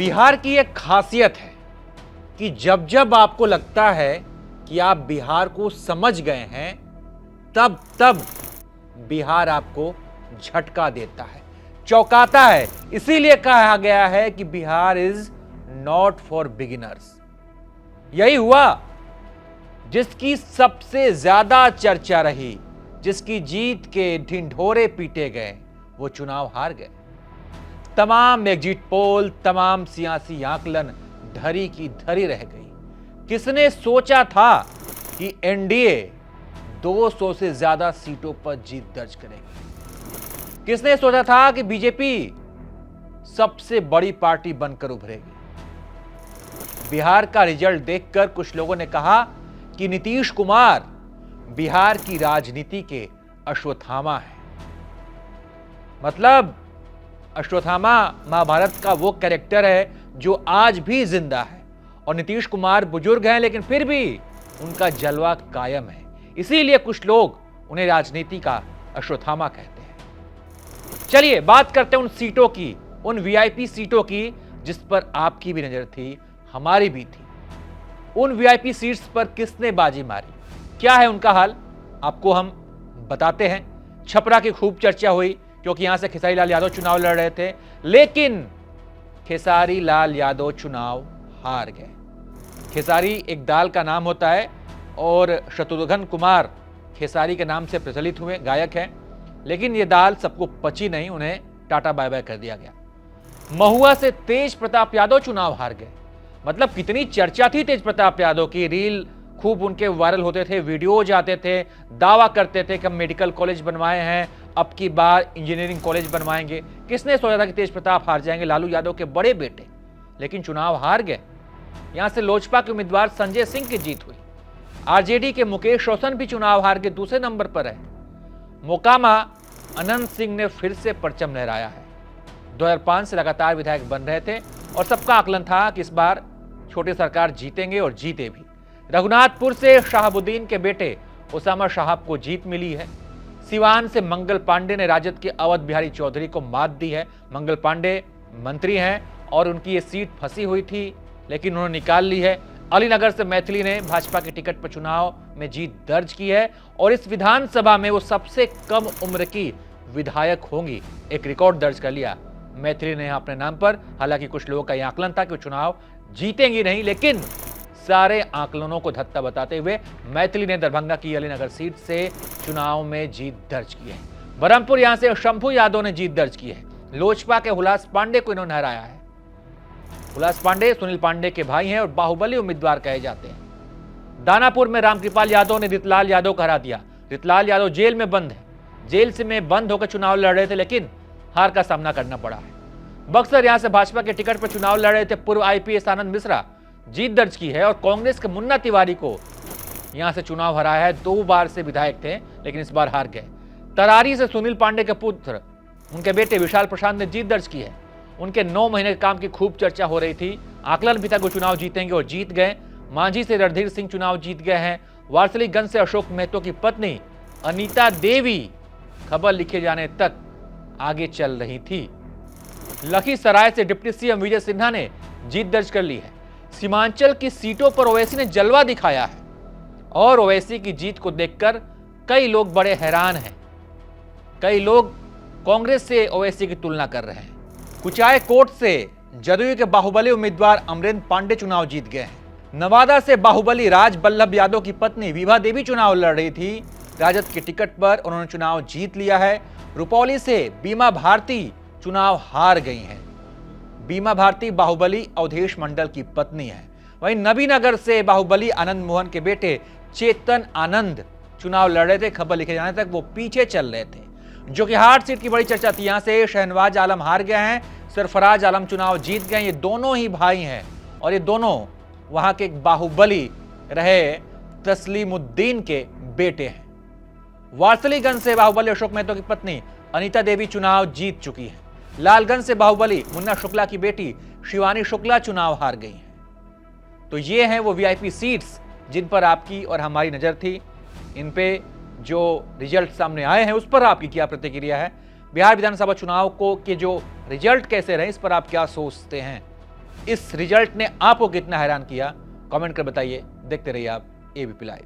बिहार की एक खासियत है कि जब जब आपको लगता है कि आप बिहार को समझ गए हैं, तब तब बिहार आपको झटका देता है, चौंकाता है। इसीलिए कहा गया है कि Bihar is not for beginners. यही हुआ, जिसकी सबसे ज्यादा चर्चा रही, जिसकी जीत के ढिंढोरे पीटे गए, वो चुनाव हार गए। तमाम एग्जिट पोल, तमाम सियासी आकलन धरी की धरी रह गई। किसने सोचा था कि एनडीए 200 से ज्यादा सीटों पर जीत दर्ज करेगी? किसने सोचा था कि बीजेपी सबसे बड़ी पार्टी बनकर उभरेगी? बिहार का रिजल्ट देखकर कुछ लोगों ने कहा कि नीतीश कुमार बिहार की राजनीति के अश्वत्थामा हैं। मतलब अश्वत्थामा महाभारत का वो कैरेक्टर है जो आज भी जिंदा है, और नीतीश कुमार बुजुर्ग हैं लेकिन फिर भी उनका जलवा कायम है। इसीलिए कुछ लोग उन्हें राजनीति का अश्वत्थामा कहते हैं। चलिए बात करते हैं उन सीटों की, उन वीआईपी सीटों की जिस पर आपकी भी नजर थी, हमारी भी थी। उन वीआईपी सीट्स पर किसने बाजी मारी, क्या है उनका हाल, आपको हम बताते हैं। छपरा की खूब चर्चा हुई क्योंकि यहां से खेसारी लाल यादव चुनाव लड़ रहे थे, लेकिन खेसारी लाल यादव चुनाव हार गए। खेसारी एक दाल का नाम होता है और शत्रुघ्न कुमार खेसारी के नाम से प्रचलित हुए गायक हैं, लेकिन यह दाल सबको पची नहीं, उन्हें टाटा बाय बाय कर दिया गया। महुआ से तेज प्रताप यादव चुनाव हार गए। मतलब कितनी चर्चा थी तेज प्रताप यादव की, रील खूब उनके वायरल होते थे, वीडियोज आते थे, दावा करते थे कि हम मेडिकल कॉलेज बनवाए हैं, अब की बार इंजीनियरिंग कॉलेज बनवाएंगे। किसने सोचा था कि तेज प्रताप हार जाएंगे, लालू यादव के बड़े बेटे, लेकिन चुनाव हार गए। यहां से लोजपा के उम्मीदवार संजय सिंह की जीत हुई। आरजेडी के मुकेश रोशन भी चुनाव हार के दूसरे नंबर पर है। मोकामा अनंत सिंह ने फिर से परचम लहराया है। 2005 से लगातार विधायक बन रहे थे और सबका आकलन था कि इस बार छोटी सरकार जीतेंगे और जीते भी। रघुनाथपुर से शाहबुद्दीन के बेटे उसामा साहब को जीत मिली है। सिवान से मंगल पांडे ने राजद के अवध बिहारी चौधरी को मात दी है। मंगल पांडे मंत्री हैं और उनकी ये सीट फंसी हुई थी, लेकिन उन्होंने निकाल ली है। अलीनगर से मैथिली ने भाजपा के टिकट पर चुनाव में जीत दर्ज की है और इस विधानसभा में वो सबसे कम उम्र की विधायक होंगी। एक रिकॉर्ड दर्ज कर लिया मैथिली ने अपने नाम पर। हालांकि कुछ लोगों का यह आकलन था कि वो चुनाव जीतेंगी नहीं, लेकिन सारे आकलनों को धत्ता बताते हुए मैथिली ने दरभंगा की अलीनगर सीट से चुनाव में जीत दर्ज की है। बरहमपुर यहां से शंभू यादव ने जीत दर्ज की है। लोजपा के हुलास पांडे को इन्होंने हराया है। हुलास पांडे सुनील पांडे के भाई हैं और बाहुबली उम्मीदवार कहे जाते हैं। दानापुर में रामकृपाल यादव ने रितलाल यादव को हरा दिया। रितलाल यादव जेल में बंद है, जेल से में बंद होकर चुनाव लड़ रहे थे, लेकिन हार का सामना करना पड़ा है। बक्सर यहां से भाजपा के टिकट पर चुनाव लड़ रहे थे पूर्व आईपीएस आनंद मिश्रा, जीत दर्ज की है। और कांग्रेस के मुन्ना तिवारी को यहां से चुनाव हराया है। 2 बार से विधायक थे, लेकिन इस बार हार गए। तरारी से सुनील पांडे के पुत्र, उनके बेटे विशाल प्रशांत ने जीत दर्ज की है। उनके 9 महीने के काम की खूब चर्चा हो रही थी। आकलन भी था कि चुनाव जीतेंगे और जीत गए। मांझी से रणधीर सिंह चुनाव जीत गए हैं। वारसलीगंज से अशोक महतो की पत्नी अनीता देवी खबर लिखे जाने तक आगे चल रही थी। लखीसराय से डिप्टी सीएम विजय सिन्हा ने जीत दर्ज कर ली है। सीमांचल की सीटों पर ओवैसी ने जलवा दिखाया है और ओवैसी की जीत को देखकर कई लोग बड़े हैरान हैं। कई लोग कांग्रेस से ओवैसी की तुलना कर रहे हैं। कुचाय कोट से जदयू के बाहुबली उम्मीदवार अमरेंद्र पांडे चुनाव जीत गए हैं। नवादा से बाहुबली राज बल्लभ यादव की पत्नी विभा देवी चुनाव लड़ रही थी। राजद के टिकट पर उन्होंने चुनाव जीत लिया है। रुपौली से बीमा भारती चुनाव हार गई हैं। बीमा भारती बाहुबली अवधेश मंडल की पत्नी है। वहीं नबीनगर से बाहुबली आनंद मोहन के बेटे चेतन आनंद चुनाव लड़ रहे थे। खबर लिखे जाने तक वो पीछे चल रहे थे। जो कि हार सीट की बड़ी चर्चा थी। यहां से शहनवाज आलम हार गए हैं, सरफराज आलम चुनाव जीत गए। ये दोनों ही भाई हैं और ये दोनों वहां के बाहुबली रहे तस्लीमुद्दीन के बेटे हैं। वारसलीगंज से बाहुबली अशोक महतो की पत्नी अनीता देवी चुनाव जीत चुकी है। लालगंज से बाहुबली मुन्ना शुक्ला की बेटी शिवानी शुक्ला चुनाव हार गई हैं। तो ये हैं वो वीआईपी सीट्स जिन पर आपकी और हमारी नजर थी। इन पे जो रिजल्ट सामने आए हैं उस पर आपकी क्या प्रतिक्रिया है? बिहार विधानसभा चुनाव को के जो रिजल्ट कैसे रहे, इस पर आप क्या सोचते हैं? इस रिजल्ट ने आपको कितना हैरान किया, कमेंट कर बताइए। देखते रहिए आप एबीपी लाइव।